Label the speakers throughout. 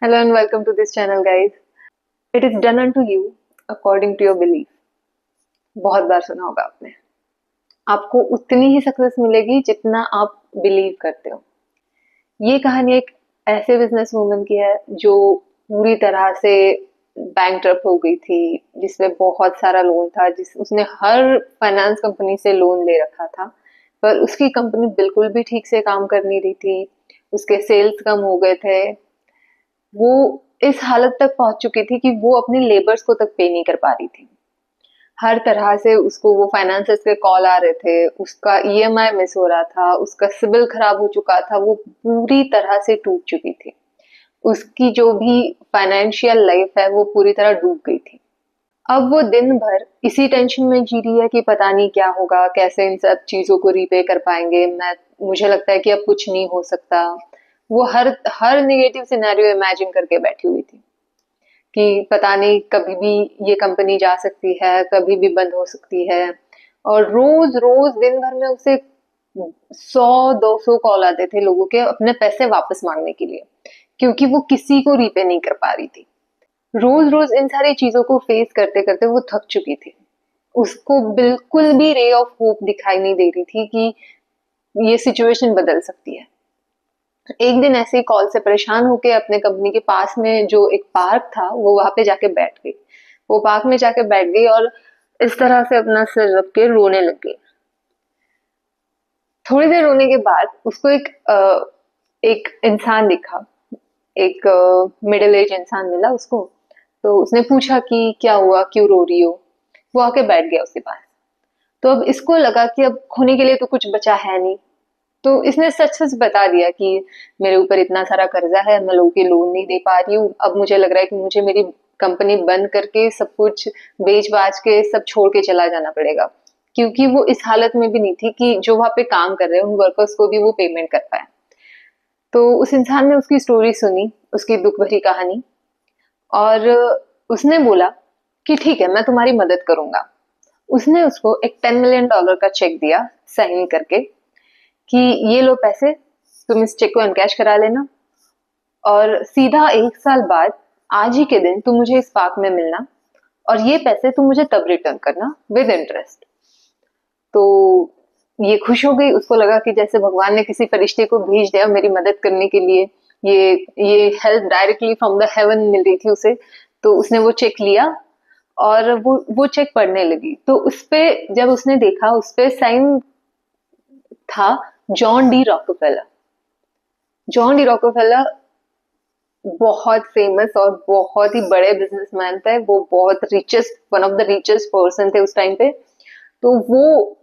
Speaker 1: Hello and welcome to this channel, guys. It is done unto you according to your belief. बहुत बार सुना होगा आपने। आपको उतनी ही सक्सेस मिलेगी जितना आप बिलीव करते हो। ये कहानी एक ऐसे बिजनेस वूमन की है जो पूरी तरह से बैंकरप्ट हो गई थी, जिसमें बहुत सारा लोन था, उसने हर फाइनेंस कंपनी से लोन ले रखा था, पर उसकी कंपनी बिल्कुल भी ठीक से काम कर नहीं रही थी। उसके सेल्स कम हो गए थे। वो इस हालत तक पहुंच चुकी थी कि वो अपने लेबर्स को तक पे नहीं कर पा रही थी। हर तरह से उसको वो फाइनेंसर्स के कॉल आ रहे थे, उसका ईएमआई मिस हो रहा था, उसका सिबिल खराब हो चुका था, वो पूरी तरह से टूट चुकी थी। उसकी जो भी फाइनेंशियल लाइफ है वो पूरी तरह डूब गई थी। अब वो दिन भर इसी टेंशन में जी रही है कि पता नहीं क्या होगा, कैसे इन सब चीजों को रीपे कर पाएंगे। मुझे लगता है कि अब कुछ नहीं हो सकता। वो हर हर नेगेटिव सिनेरियो इमेजिन करके बैठी हुई थी कि पता नहीं कभी भी ये कंपनी जा सकती है, कभी भी बंद हो सकती है। और रोज रोज दिन भर में उसे 100-200 कॉल आते थे लोगों के अपने पैसे वापस मांगने के लिए, क्योंकि वो किसी को रीपे नहीं कर पा रही थी। रोज रोज इन सारी चीजों को फेस करते करते वो थक चुकी थी। उसको बिल्कुल भी रे ऑफ होप दिखाई नहीं दे रही थी कि ये सिचुएशन बदल सकती है। एक दिन ऐसे ही कॉल से परेशान होके अपने कंपनी के पास में जो एक पार्क था वो वहां पे जाके बैठ गई। वो पार्क में जाके बैठ गई और इस तरह से अपना सिर रख के रोने लग गई। थोड़ी देर रोने के बाद उसको एक इंसान दिखा। एक मिडिल एज इंसान मिला उसको। तो उसने पूछा कि क्या हुआ, क्यों रो रही हो। वो आके बैठ गया उसके पास। तो अब इसको लगा कि अब खोने के लिए तो कुछ बचा है नहीं, तो इसने सच सच बता दिया कि मेरे ऊपर इतना सारा कर्जा है, मैं लोगों के लोन नहीं दे पा रही हूँ। अब मुझे लग रहा है कि मुझे मेरी कंपनी बंद करके सब कुछ बेच बाच के सब छोड़ के चला जाना पड़ेगा, क्योंकि वो इस हालत में भी नहीं थी कि जो वहां पे काम कर रहे हैं उन वर्कर्स को भी वो पेमेंट कर पाए। तो उस इंसान ने उसकी स्टोरी सुनी, उसकी दुख भरी कहानी, और उसने बोला कि ठीक है, मैं तुम्हारी मदद करूंगा। उसने उसको एक $10 million का चेक दिया साइन करके कि ये लो पैसे, तुम इस चेक को एनकैश करा लेना, और सीधा 1 साल बाद आज ही के दिन तुम मुझे इस पार्क में मिलना, और ये पैसे तुम मुझे तब रिटर्न करना विद इंटरेस्ट। तो ये खुश हो गई। उसको लगा कि जैसे भगवान ने किसी फरिश्ते को भेज दिया मेरी मदद करने के लिए। ये help directly from the heaven मिल रही थी उसे। तो उसने वो चेक लिया और वो चेक पढ़ने लगी। तो उसपे जब उसने देखा, उसपे साइन था John D Rockefeller. John D Rockefeller बहुत फेमस और बहुत ही बड़े बिजनेसमैन थे। वो बहुत richest, one of the richest person थे उस टाइम पे। तो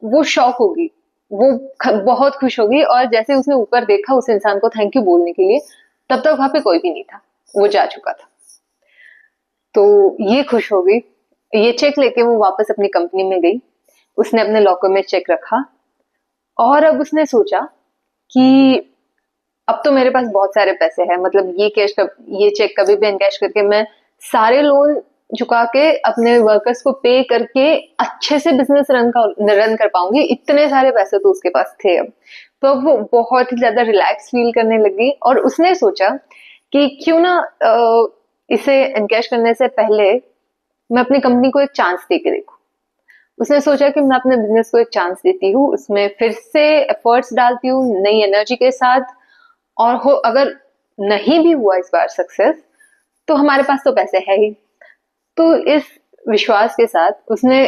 Speaker 1: वो शॉक होगी, वो बहुत खुश होगी। और जैसे उसने ऊपर देखा उस इंसान को थैंक यू बोलने के लिए, तब तक वहां पे कोई भी नहीं था, वो जा चुका था। तो ये खुश हो गई। ये चेक लेके वो वापस अपनी कंपनी में गई। उसने अपने लॉकर में चेक रखा, और अब उसने सोचा कि अब तो मेरे पास बहुत सारे पैसे हैं, मतलब ये चेक कभी भी एनकैश करके मैं सारे लोन चुका के अपने वर्कर्स को पे करके अच्छे से बिजनेस रन कर पाऊंगी। इतने सारे पैसे तो उसके पास थे अब। तो अब वो बहुत ही ज्यादा रिलैक्स फील करने लगी, और उसने सोचा कि क्यों ना इसे एनकैश करने से पहले मैं अपनी कंपनी को एक चांस दे के देखूं। उसने सोचा कि मैं अपने बिजनेस को एक चांस देती हूँ, उसमें फिर से एफर्ट्स डालती हूँ नई एनर्जी के साथ। और अगर नहीं भी हुआ इस बार सक्सेस, तो हमारे पास तो पैसे है ही। तो इस विश्वास के साथ उसने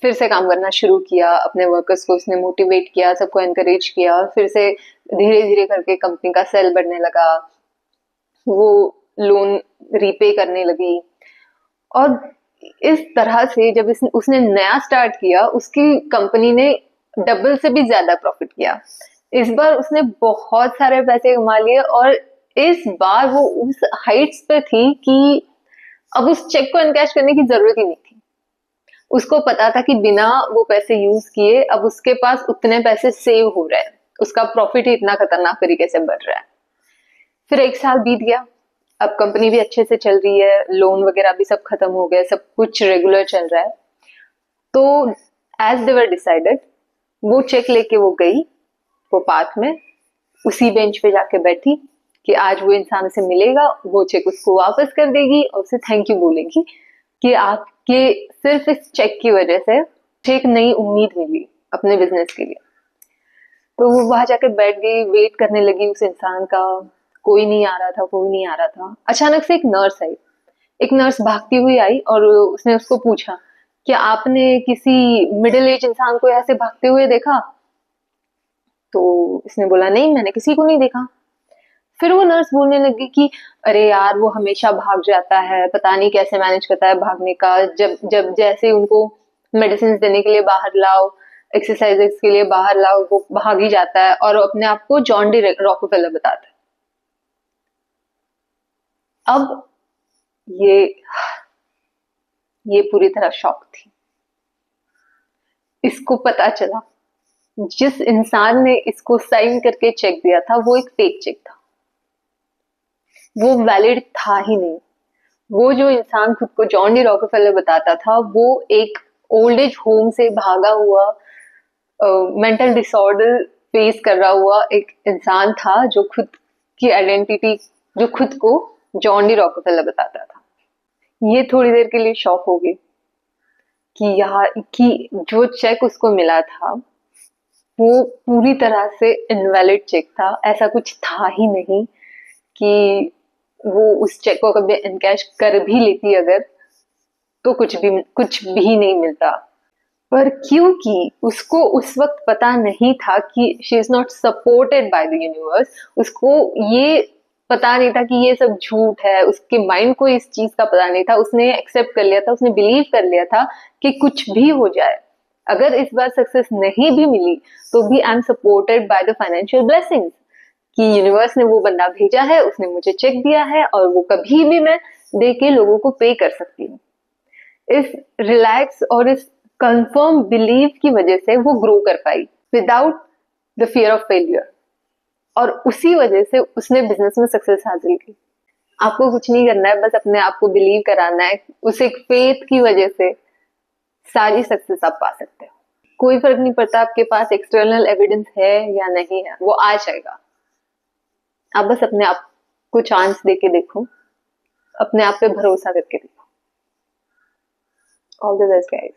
Speaker 1: फिर से काम करना शुरू किया। अपने वर्कर्स को उसने मोटिवेट किया, सबको एनकरेज किया। फिर से धीरे धीरे करके कंपनी का सेल बढ़ने लगा, वो लोन रीपे करने लगी। और इस तरह से जब उसने नया स्टार्ट किया, उसकी कंपनी ने डबल से भी ज्यादा प्रॉफिट किया। इस बार उसने बहुत सारे पैसे कमा लिए, और इस बार वो उस हाइट्स पे थी कि अब उस चेक को एनकैश करने की जरूरत ही नहीं थी। उसको पता था कि बिना वो पैसे यूज किए अब उसके पास उतने पैसे सेव हो रहे हैं, उसका प्रॉफिट ही इतना खतरनाक तरीके से बढ़ रहा है। फिर 1 साल बीत गया। अब कंपनी भी अच्छे से चल रही है, लोन वगैरह भी सब खत्म हो गए, सब कुछ रेगुलर चल रहा है। तो एज दे वर डिसाइडेड, वो चेक लेके वो गई, वो पार्क में उसी बेंच पे जाके बैठी, कि आज वो इंसान उसे मिलेगा, वो चेक उसको वापस कर देगी और उसे थैंक यू बोलेगी कि आपके सिर्फ इस चेक की वजह से मुझे एक नई उम्मीद मिली अपने बिजनेस के लिए। तो वो वहां जाके बैठ गई, वेट करने लगी उस इंसान का। कोई नहीं आ रहा था, कोई नहीं आ रहा था। अचानक से एक नर्स आई। एक नर्स भागती हुई आई और उसने उसको पूछा, क्या आपने किसी मिडिल एज इंसान को ऐसे भागते हुए देखा? तो इसने बोला, नहीं, मैंने किसी को नहीं देखा। फिर वो नर्स बोलने लगी कि अरे यार, वो हमेशा भाग जाता है, पता नहीं कैसे मैनेज करता है भागने का। जब जब जैसे उनको मेडिसिन देने के लिए बाहर लाओ, एक्सरसाइजेस के लिए बाहर लाओ, वो भाग ही जाता है और अपने आप को जॉन डी रॉकफेलर बताता है। अब ये ये पूरी तरह शॉक थी। इसको पता चला जिस इंसान ने इसको साइन करके चेक दिया था वो एक फेक चेक था, वो वैलिड था ही नहीं। वो जो इंसान खुद को जॉन डी रॉकफेलर बताता था, वो एक ओल्ड एज होम से भागा हुआ मेंटल डिसऑर्डर फेस कर रहा हुआ एक इंसान था, जो खुद की आइडेंटिटी, जो खुद को जॉन डी रॉकफेलर बताता था। ये थोड़ी देर के लिए शॉक हो गई कि यार, कि जो चेक उसको मिला था वो पूरी तरह से इनवैलिड चेक था। ऐसा कुछ था ही नहीं कि वो उस चेक को कभी इनकैश कर भी लेती अगर, तो कुछ भी नहीं मिलता। पर क्योंकि उसको उस वक्त पता नहीं था कि she is not supported by the universe, उसको ये पता नहीं था कि ये सब झूठ है, उसके माइंड को इस चीज का पता नहीं था, उसने एक्सेप्ट कर लिया था, उसने बिलीव कर लिया था कि कुछ भी हो जाए, अगर इस बार सक्सेस नहीं भी मिली तो भी I am supported by the financial blessings, कि यूनिवर्स ने वो बंदा भेजा है, उसने मुझे चेक दिया है और वो कभी भी मैं दे के लोगों को पे कर सकती हूँ। इस रिलैक्स और इस कंफर्म बिलीव की वजह से वो ग्रो कर पाई without the fear of failure, और उसी वजह से उसने बिजनेस में सक्सेस हासिल की। आपको कुछ नहीं करना है, बस अपने आप को बिलीव कराना है। उस एक फेथ की वजह से सारी सक्सेस आप पा सकते हो। कोई फर्क नहीं पड़ता आपके पास एक्सटर्नल एविडेंस है या नहीं है, वो आ जाएगा। आप बस अपने आप को चांस देके देखो, अपने आप पे भरोसा करके देखो। All the best guys.